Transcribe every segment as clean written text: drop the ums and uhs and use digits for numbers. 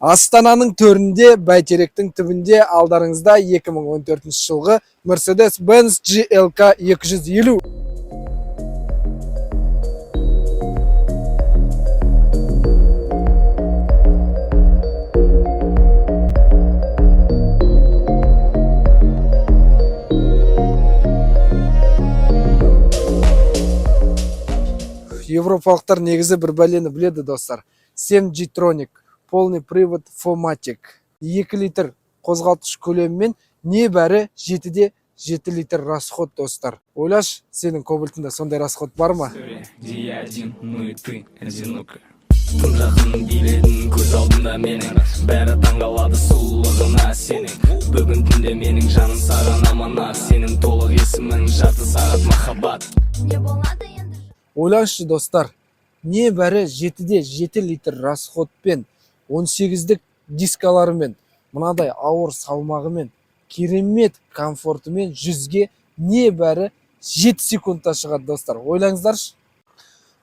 Астананың төрінде, бәйтеректің түбінде алдарыңызда 2014 жылғы Mercedes-Benz GLK 250. Европалықтар негізі бір бәлені біледі, достар. 7 G-Tronic, полный привод Fomatic. 2 литр қозғалтқыш көлемімен небәрі 7-де 7 литр расход, достар. Ойлаш, сенің кобальтында сондай расход бар ма? Один, ну и ты, одиноко. Тым жақын биледің көз алдында менің, бәрі таңғалады сұлулығына сенің. Бүгін түнде менің жаным саған аманат, сенің толық есімің жарты сағат махаббат. Не болады енді? Ойлашы, достар, небәрі 7-де 7 литр расходпен, 18-дік дискаларымен, мынадай ауыр салмағымен, керемет комфортымен 100-ге небәрі 7 секундта шығады, достар. Ойлаңыздаршы.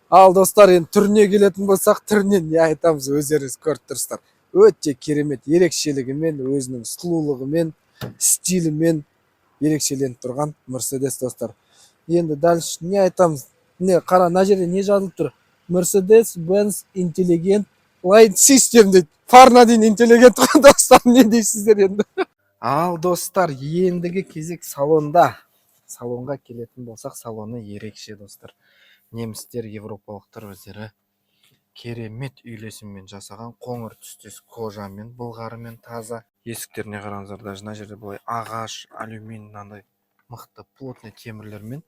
Ал, достар, енді түріне келетін болсақ, түрінен не айтамыз, өздеріңіз көріп тұрсыздар. Өте керемет ерекшелігімен, өзінің сұлулығымен, стилімен ерекшеленіп тұрған Mercedes, достар. Енді дальше не айтамыз? Не, қара, мына жерде не жазылып тұр? Mercedes-Benz Intelligent Light System дейді. Фарына дейін интеллигент қой, достар, не дейсіздер енді? Ал, достар, ендігі кезек салонда. Салонға келетін болсақ, салоны ерекше, достар. Немістер, европалықтар өздері керемет үйлесіммен жасаған, қоңыр түстес кожамен, былғарымен таза. Есіктеріне қараңыздар, даже мына жерде былай ағаш, алюминийный мықты плотный темірлермен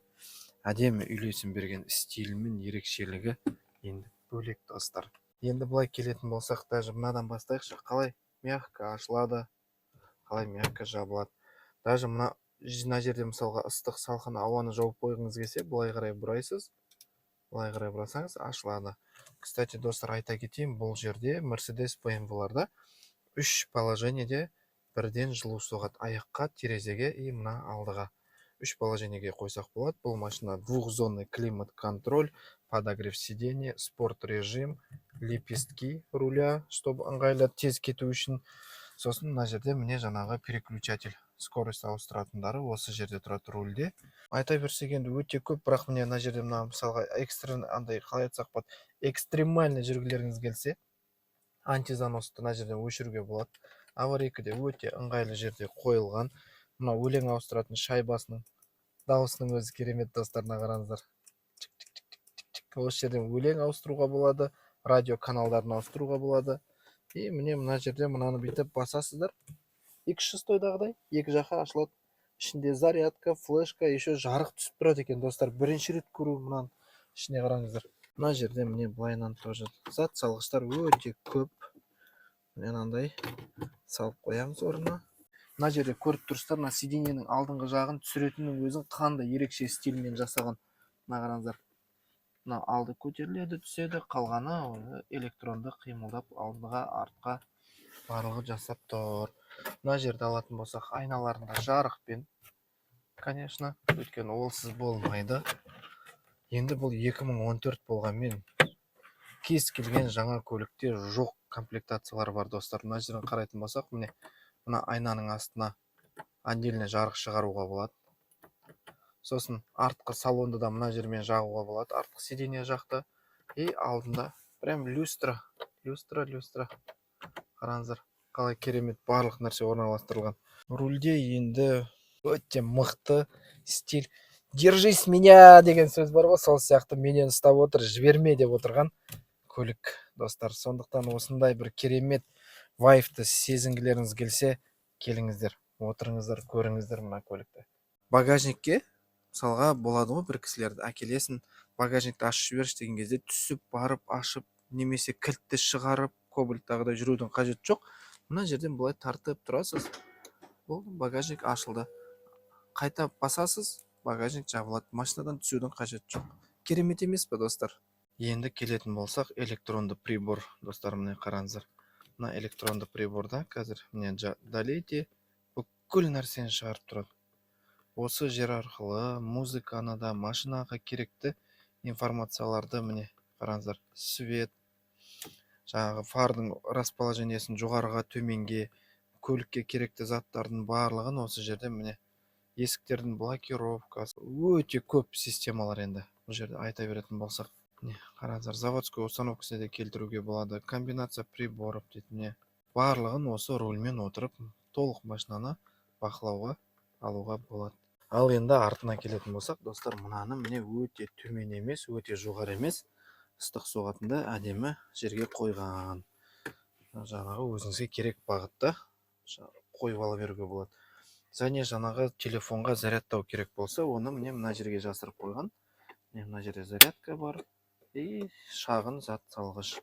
әдемі үйлесім берген стилімен ерекшелігі енді бөлек, достар. Енді былай келетін болсақ, даже мынадан бастайықшы, қалай мягко ашылады, қалай мягко жабылады. Даже мына жерде мысалға ыстық салқын ауаны жауып қойғыңыз келсе, былай қарай бұрайсыз, былай қарай бұрасаңыз ашылады. Кстати, достар, айта кетейін, бұл жерде Mercedes BMW-ларда 3 положениеде бірден жылу соғады: аяққа, терезеге и мына алдыға. 3 положениеге қойсақ болады. Бұл машина двухзонный климат-контроль, подогрев сиденья, спорт режим, лепестки руля, чтобы ыңғайлы тез кету үшін. Сосын мына жерде міне жаңағы переключатель, скорость ауыстыратындары осы жерде тұрады рульде. Айта берсек енді өте көп, бірақ міне мына жерде мына мысалға қалай айтсақ болады, экстремальный жүргілеріңіз келсе, антизаносты мына жерден өшіруге болады. Аварийкіде өте ыңғайлы жерде қойылған. Мына өлең ауыстыратын шайбасының дауысының өзі керемет, достарына қараңыздар. Осы жерден өлең ауыстыруға болады, радио каналдарын ауыстыруға болады. И міне мына жерде мынаны бүйтіп басасыздар. 2.6-дағыдай екі жаққа ашылады. Ішінде зарядка, флешка, еще жарық түсіп тұрады екен, достар. Бірінші рет көру мынаны. Ішіне қараңыздар. Мына жерде міне былайынан тоже зат салғыштар өте көп. Мынандай салып қоямыз орнына. Мына жерде көріп тұрсыздар, мына сиденьенің алдыңғы жағын түсіретіннің өзін қандай ерекше стильмен жасаған. Мына қараңыздар. Мына алды көтеріледі, түседі, қалғаны электронды қимылдап алдыға, артқа барлығы жасап тұр. Мына жерде алатын болсақ, айналарында жарықпен, конечно, өйткені олсыз болмайды. Енді бұл 2014 болғанмен кез келген жаңа көлікте жоқ комплектациялар бар, достар. Мына жерден қарайтын болсақ, мына айнаның астына отдельно жарық шығаруға болады. Сосын артқы салонды да мына жермен жағуға болады, артқы сиденье жақта. И алдында прям люстра. Қараңыздар, қалай керемет барлық нәрсе орналастырылған. Рульде енді өте мықты стиль. Держись меня деген сөз бар ғой, сол сияқты менен ұстап отыр, жіберме деп отырған көлік, достар. Сондықтан осындай бір керемет вайфты сезінгілеріңіз келсе, келіңіздер, отырыңыздар, көріңіздер мына көлікті. Багажникке мысалға болады ғой, бір кісілерді әкелесін, багажникті ашып жіберші деген кезде түсіп барып ашып, немесе кілтті шығарып, кобальттағыдай жүрудің қажеті жоқ. Мына жерден былай тартып тұрасыз, бұл багажник ашылды. Қайта басасыз, багажник жабылады. Машинадан түсудің қажеті жоқ. Керемет емес пе, достар? Енді келетін болсақ, электронды прибор, достар, міне қараңыздар. Мына электронды приборда қазір міне долейте бүкіл нәрсені шығарып тұрады. Осы жер арқылы музыканы да, машинаға керекті информацияларды міне қараңыздар. Свет, жаңағы фардың расположениесін жоғарыға төменге, көлікке керекті заттардың барлығын осы жерде міне есіктердің блокировкасы өте көп системалар. Енді бұл жерде айта беретін болсақ, міне қараңыздар, заводской установкасына да келтіруге болады, комбинация приборов дейді. Міне барлығын осы рульмен отырып толық машинаны бақылауға алуға болады. Ал енді артына келетін болсақ, достар, мынаны міне өте төмен емес, өте жоғары емес, ыстық соғатында әдемі жерге қойған. Жаңағы өзіңізге керек бағытта қойып ала беруге болады. Және жаңағы телефонға зарядтау керек болса, оны міне мына жерге жасырып қойған. Мына жерде зарядка бар и шағын зат салғыш.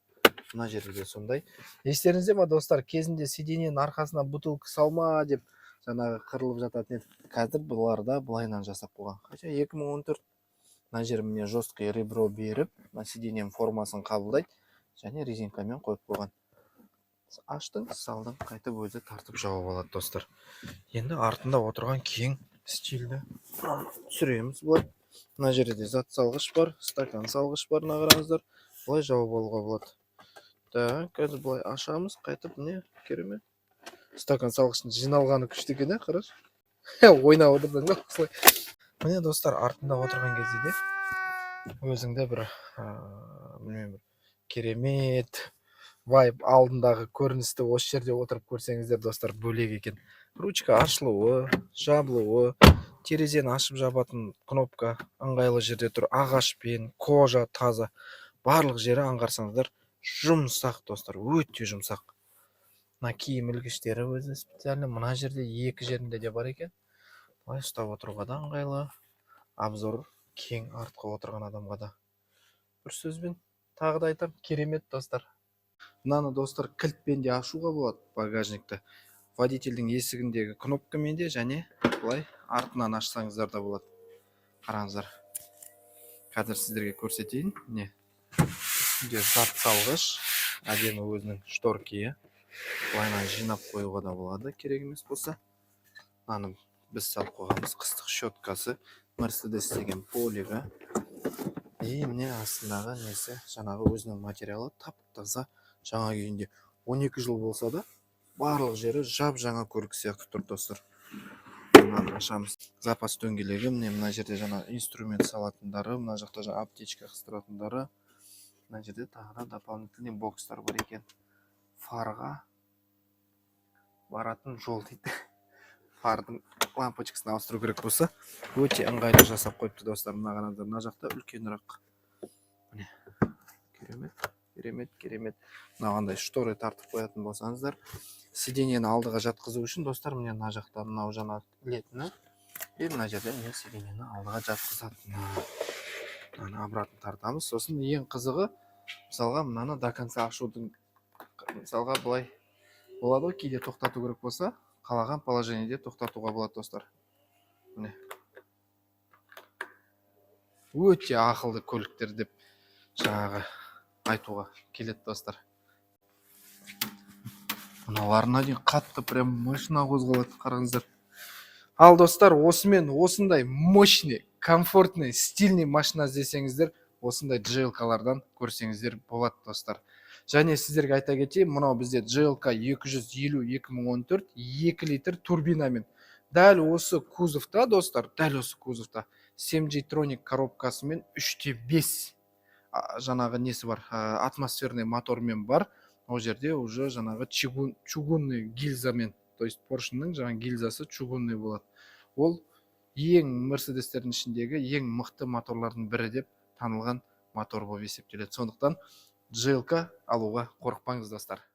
Мына жерде де сондай. Естеріңізде ма, достар, кезінде сиденьенің арқасына бутылка салма деп жаңағы қырылып жататын еді. Қазір бұларда былайынан жасап қойған. Хотя 2014 мына жер міне жесткий ребро беріп, мына сиденьенің формасын қабылдайды және резинкамен қойып қойған. Аштың, салдың, қайтып өзі тартып жауып алады, достар. Енді артында отырған кең стильді түсіреміз былай. Мына жерде зат салғыш бар, стакан салғыш бар, қараңыздар. Былай жауып алуға болады. Так, қазір былай ашамыз, қайтып не керемет. Стакан салғыштың жиналғаны күшті екен, қараш. Ойнап отырдың ба осылай. Міне, достар, артында отырған кезде де өзіңде бір білмеймін, керемет вайб, алдындағы көріністі осы жерде отырып көрсеңіздер, достар, бөлек екен. Ручка ашылуы, жабылуы, терезені ашып жабатын кнопка ыңғайлы жерде тұр. Ағашпен, кожа таза, барлық жері аңғарсаңыздар жұмсақ, достар, өте жұмсақ. Мына киім ілгіштері өзі специально мына жерде екі жерінде де бар екен. Былай ұстап отыруға да ыңғайлы, обзор кең, артқа отырған адамға да. Бір сөзбен тағы да айтам, керемет, достар. Мынаны, достар, кілтпен де ашуға болады багажникті. Водительдің есігіндегі кнопкамен де және былай артынан ашсаңыздар да болады. Қараңыздар. Қазір сіздерге көрсетейін. Не? Үстінде зат салғыш, әдемі өзінің шторкиі. Былайынан жинап қоюға да болады, керек емес болса. Мынаны біз салып қойғанбыз, қыстық щеткасы, Mercedes деген полиға. И міне астындағы несі, жаңағы өзінің материалы тап-таза жаңа күйінде. 12 жыл болса да, барлық жері жап-жаңа көлік сияқты тұр, достар. Мынаны ашамыз. Запас дөңгелегі, мына жерде жаңа инструмент салатындары, мына жақта жаңа аптечка қыстыратындары. Мына жерде тағы да дополнительный бокстар бар екен. Фарға баратын жол дейді. Фардың лампочкасын ауыстыру керек болса, өте ыңғайлы жасап қойыпты, достар. Мына қараңыздар, мына жақта үлкенірек. Міне, керемет. Мынағандай шторы тартып қоятын болсаңыздар, сиденьені алдыға жатқызу үшін, достар, міне мына жақта мынау жаңа ілетіні, и мына жерде міне сиденьені алдыға жатқызатыны. Мынаны обратно тартамыз. Сосын ең қызығы, мысалға мынаны до конца ашудың, мысалға былай болады ғой, кейде тоқтату керек болса, қалаған положениеде тоқтатуға болады, достар. Міне. Өте ақылды көліктер деп жаңағы айтуға келеді, достар. Мыналарына дейін қатты прям машина қозғалады, қараңыздар. Ал, достар, осымен осындай мощный, комфортный, стильный машина іздесеңіздер, осындай GL-калардан көрсеңіздер болады, достар. Және сіздерге айта кетейін, мынау бізде GL-ка 250 2014 2 литр турбинамен. Дәл осы кузовта, достар, дәл осы кузовта CMG-Tronic коробкасымен 3/5 жаңағы несі бар, атмосферный мотормен бар. Ол жерде уже жаңағы чугунный гильзамен, то есть поршынның жаңағы гильзасы чугунный болады. Ол ең Мерседестердің ішіндегі ең мықты моторлардың бірі деп танылған мотор болып есептеледі. Сондықтан GL-ка алуға қорықпаңыз, достар.